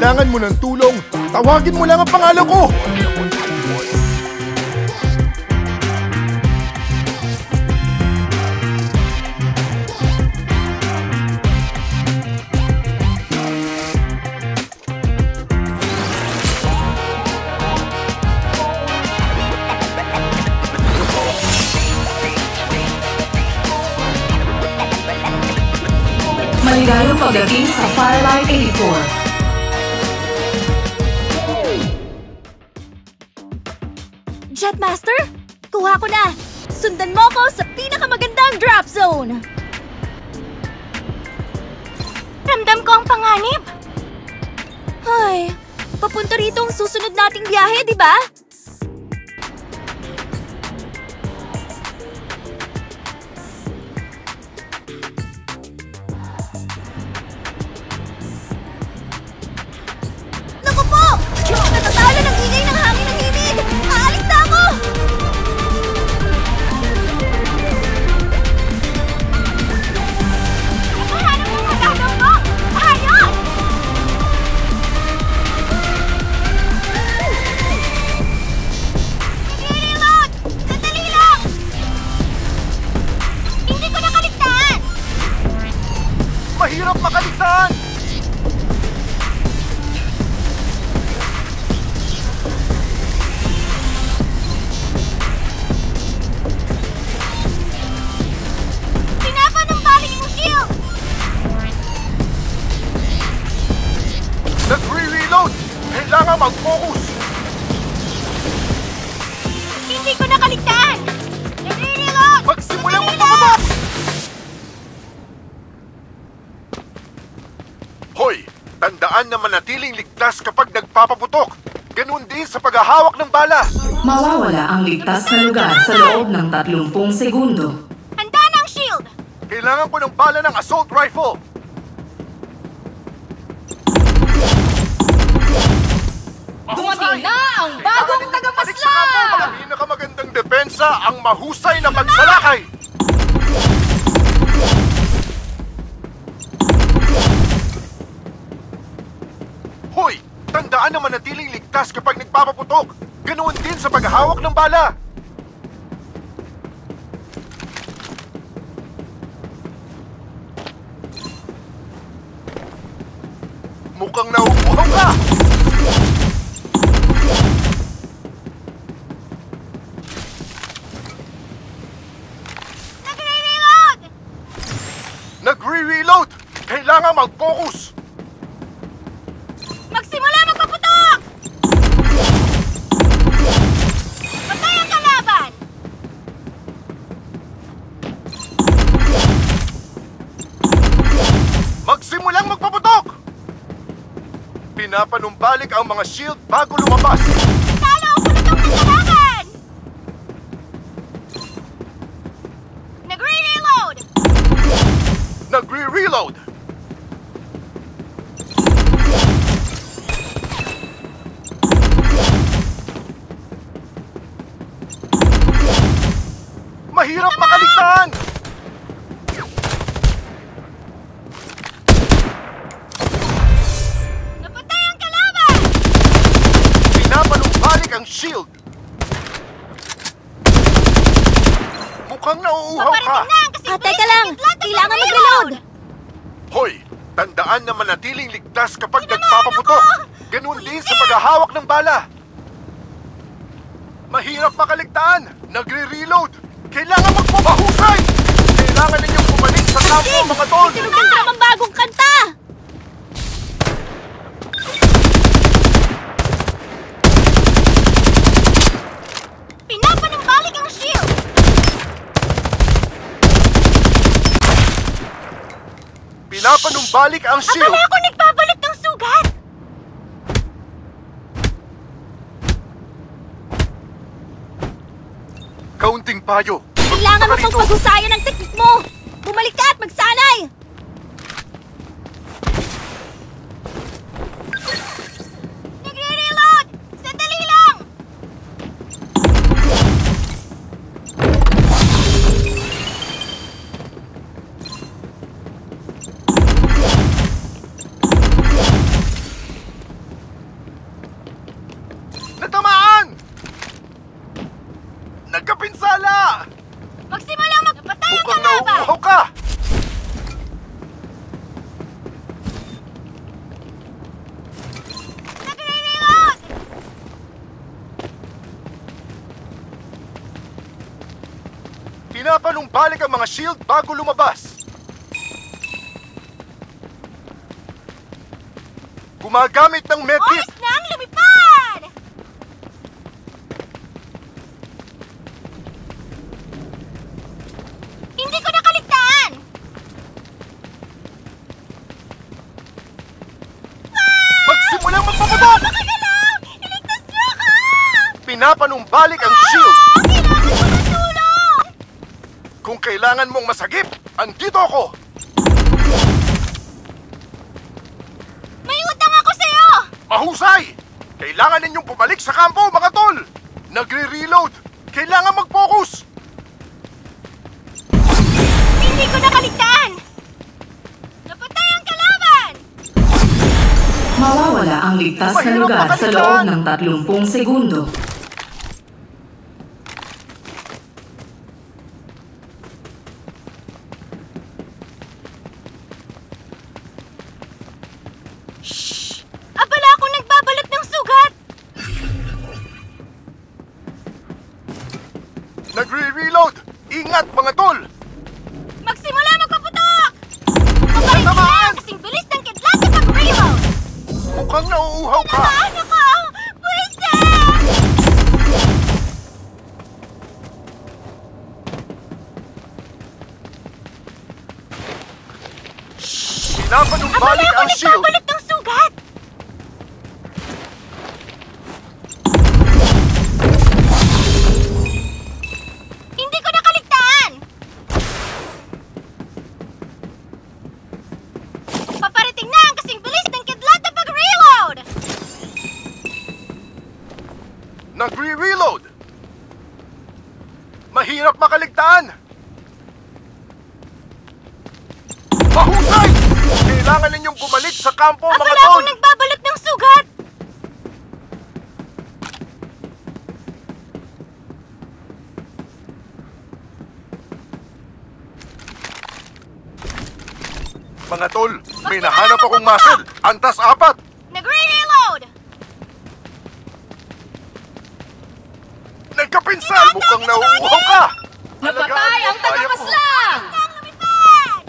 kailangan mo ng tulong, tawagin mo lang ang pangalan ko! Maligayang pagdating sa Firelight 84. Jetmaster, kuha ko na! Sundan mo ko sa pinakamagandang drop zone! Ramdam ko ang panganib! Ay, papunta rito ang susunod nating biyahe, di ba? Naku po! Natatalo ng ingay ng hangin ng himig! Aalis na ako! Hanap mo ang gagawin mo! Ayos! Nag-reload! Sandali lang! Hindi ko nakaligtaan! Mahirap makaligtaan! Pinapanumbalik yung shield! Nagre-reload! Kailangan mag-focus! Hindi ko nakaligtaan! Nag-reload! Magsimulang magpapatok! Hoy! Tandaan na manatiling ligtas kapag nagpapaputok! Ganun din sa paghahawak ng bala! Mawawala ang ligtas na lugar sa loob ng 30 segundo. Handa na ang shield! Kailangan ko ng bala ng assault rifle! Dumating na ang bagong tagapasla! Ang pinakamagandang depensa ang mahusay na pagsalakay! Hoy! Tandaan na manatiling ligtas kapag nagpapaputok! Ganoon din sa paghahawak ng bala! Mukhang nauuhaw ka! Nagre-reload! Nagre-reload! Kailangan mag-focus! Magsimula magpaputok! Patay ang kalaban! Magsimulang magpaputok! Pinapanumbalik ang mga shield bago lumabas! Talo ako na itong kalaban! Nagre-reload! Nagre-reload! Mahirap makaligtaan! Napatay ang kalaban! Pinapanumbalik ang shield! Mukhang nauuhaw ka! Paparating na ang kasi teka lang! Kailangan mag-reload! Hoy! Tandaan na manatiling ligtas kapag nagpapaputok! Ganun din sa paghahawak ng bala! Mahirap makaligtaan! Nagre-reload! Kailangan magpapahusay! Kailangan ninyong bumalik sa kampo, mga tol! Tinugan ka ang bagong kanta! Pinapanumbalik ang shield! Pinapanumbalik ang shield! Akala ko nagbabalik ng sugat! Kaunting payo! Kailangan mo pang paghusayan ang teknik mo! Bumalik ka at magsanay! Nagre-reload! Sandali lang! Nagkapinsala! Magsimula magpatay ang Mukhang kalaban! nauuhaw ka! Nagre-reload! Pinapanumbalik ang mga shield bago lumabas. Gumagamit ng medkit. Oras nang lumipad! Hindi ko nakaligtaan! Magsimulang magpaputok! Makagalaw! Iligtas niyo ako! Pinapanumbalik ang shield. Kailangan ko ng tulong! Kung kailangan mong masagip, andito ako. May utang ako sa'yo! Mahusay! Kailangan ninyong bumalik sa kampo, mga tol! Nagre-reload! Kailangan mag-focus! Hindi ko nakaligtaan! Napatay ang kalaban! Mawawala ang ligtas na lugar sa loob ng 30 segundo. Abala akong nagbabalot ng sugat! Nagre-reload! Ingat, mga tol! Magsimula magpaputok! Papalit na Tamaan! kasing bilis ng kidlat sa pag-reload! Mukhang nauuhaw ka! Tamaan ako! Pwede! Abala Pinapanumbalik ako ang shield! nagbabalot ng sugat! Hindi ko nakaligtaan! Paparating na ang kasing bilis ng kidlat na pag-reload! Nagre-reload! Mahirap makaligtaan! Mahusay! Kailangan ninyong bumalik sa kampo, mga Abala tol! akong nagbabalot ng sugat! Mga tol, may nahanap akong muscle! Antas 4! Nagre-reload! Nagkapinsal! Mukhang nauuhaw ka! Napatay ang tagapaslang! Ang lumipad!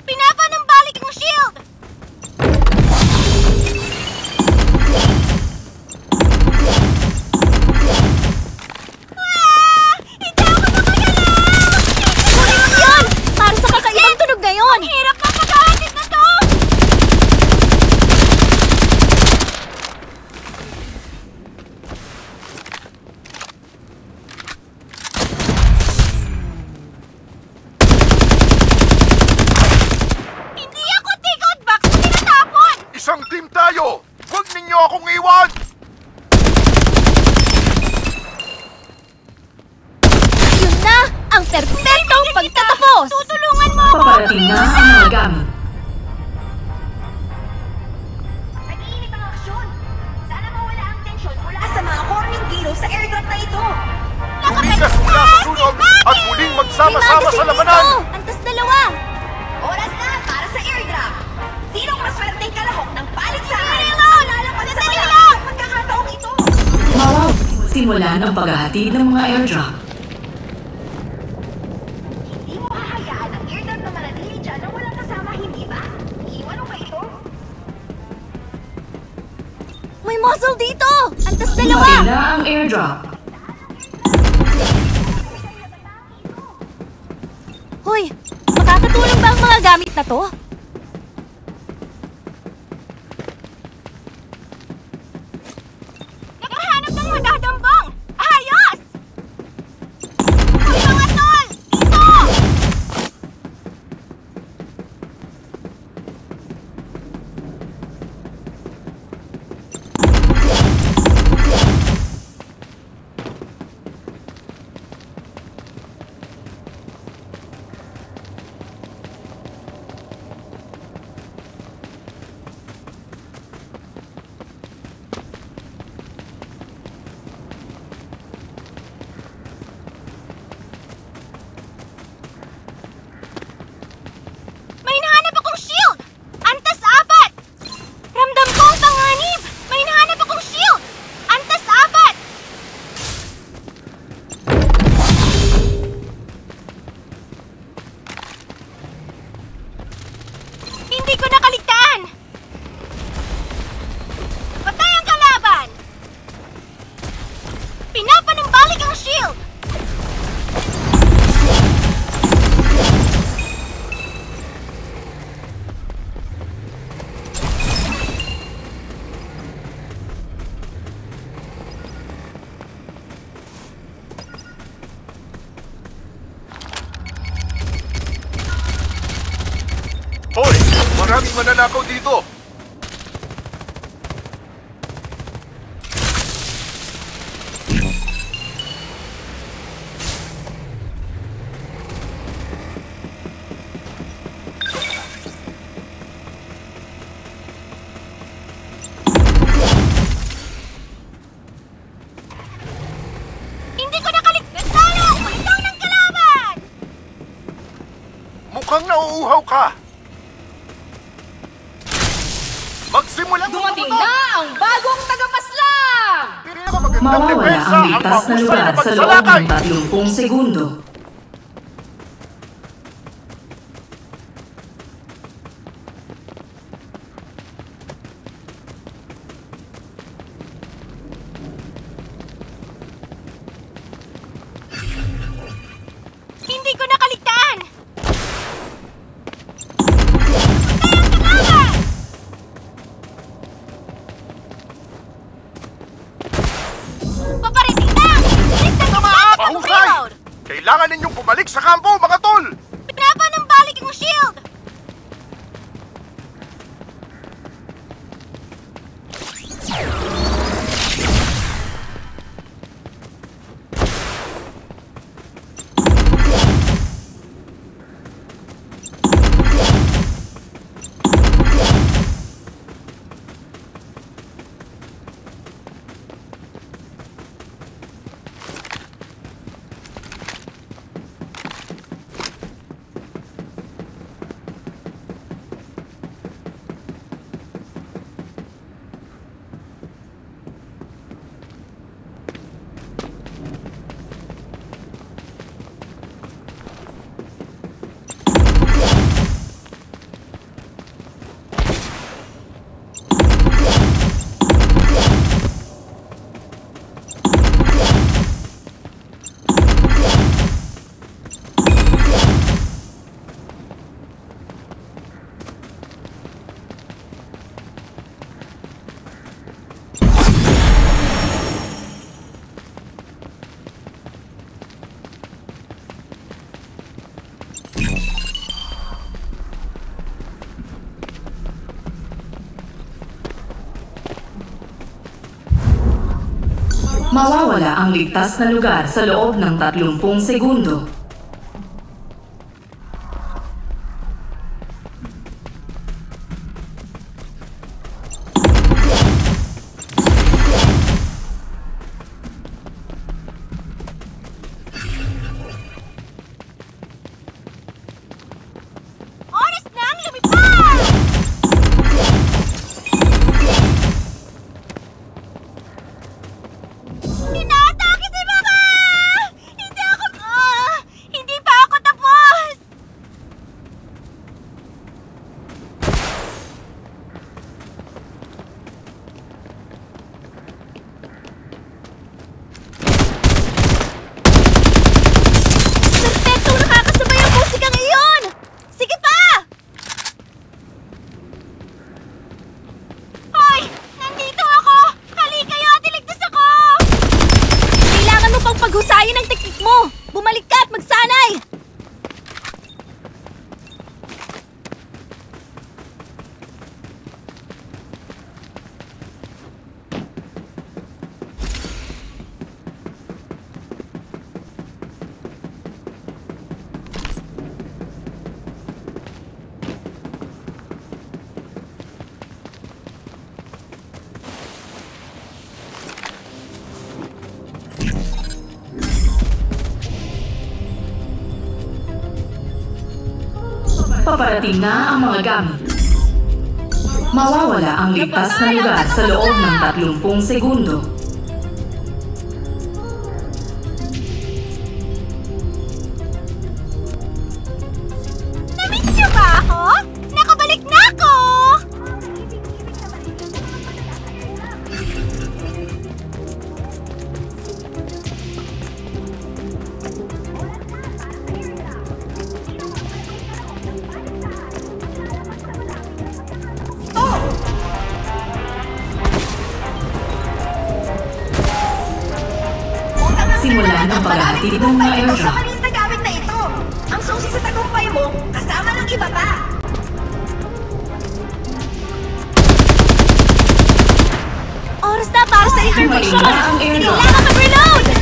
Pinapanumbalik ang shield! Hindi ako makagalaw! Kunin mo yun! Para sa kakaibang tunog na yun! Ang hirap ng paghahatid na to! Hindi ako take-out box na tinatapon! Isang team tayo! Huwag ninyo akong iwan! Yun na! Ang perpektong pagtatapos! Tutulungan mo ako! Paparating na ang mga gamit. Nag-iinit ang aksyon. Sana mawala ang tensyon mula sa mga corning giro sa airdrop na ito. Lumikas mula sa sunog at muling magsama-sama sa labanan! Antas dalawa! Oras na para sa airdrop. Sinong maswerteng kalahok ng paligsahan? Lalapas sa Sandali wala lang! sa pagkakataong ito. Simulan ang paghahatid ng mga airdrop. Hindi mo hahayaan ang airdrop na manatili dyan nang walang kasama, hindi ba? Iiwan mo ba ito? May muzzle dito! Antas Dumating dalawa! na ang airdrop. Hoy! Makakatulong ba ang mga gamit na to? Nakahanap ng madadambang! Ayos! Hoy mga tol! Dito! Maraming mananakaw dito. Hindi ko nakaligtas talo! Ikaw ng kalaban! Mukhang nauuhaw ka. Magsimulang Dumating na ang bagong tagapaslang! Pinakamagandang Mawawala depensa ang ang ligtas na mahusay lugar na sa loob pagsalakay. ng 30 segundo. Hindi ko nakaligtaan! Kayang kalaban! Paparating na! Ligtas na status ang Mahusay! reload! Kailangan ninyong bumalik sa kampo, mga tol! Pinapanumbalik yung shield! Mawawala ang ligtas na lugar sa loob ng 30 segundo. Oras na ang lumipad! Inaatake si Mama! Hindi pa ako tapos! Perpektong nakakasabay ang musika ngayon! Sige pa! Hoy! Nandito ako! Hali kayo at iligtas ako! Kailangan mo pang paghusayin ang teknik mo! Bumalik ka at magsanay! Paparating na ang mga gamit. Mawawala ang ligtas na lugar sa loob ng 30 segundo. Namiss niyo ba ako? Nakabalik na ako! Simulan ang paghahatid ng mga Ito sa airdrop. maliit na gamit na ito. Ang susi sa tagumpay mo, kasama ng iba pa. sa intervention! Maligna ang airdrop. Kailangan mag-reload!